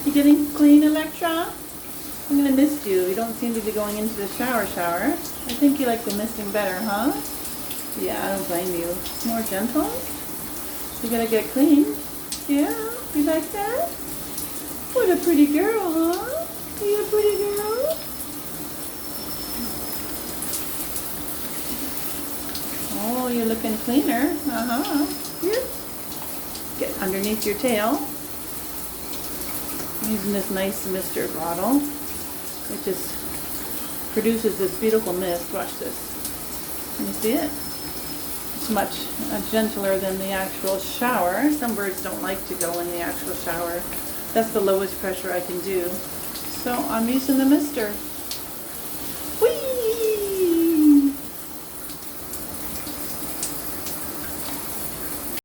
You getting clean, Electra? I'm gonna mist you. You don't seem to be going into the shower. I think you like the misting better, huh? Yeah, I don't blame you. More gentle? You gotta get clean. Yeah, you like that? What a pretty girl, huh? Are you a pretty girl? Oh, you're looking cleaner. Uh-huh. Here. Get underneath your tail. I'm using this nice mister bottle. It just produces this beautiful mist. Watch this. Can you see it? It's much gentler than the actual shower. Some birds don't like to go in the actual shower. That's the lowest pressure I can do. So I'm using the mister.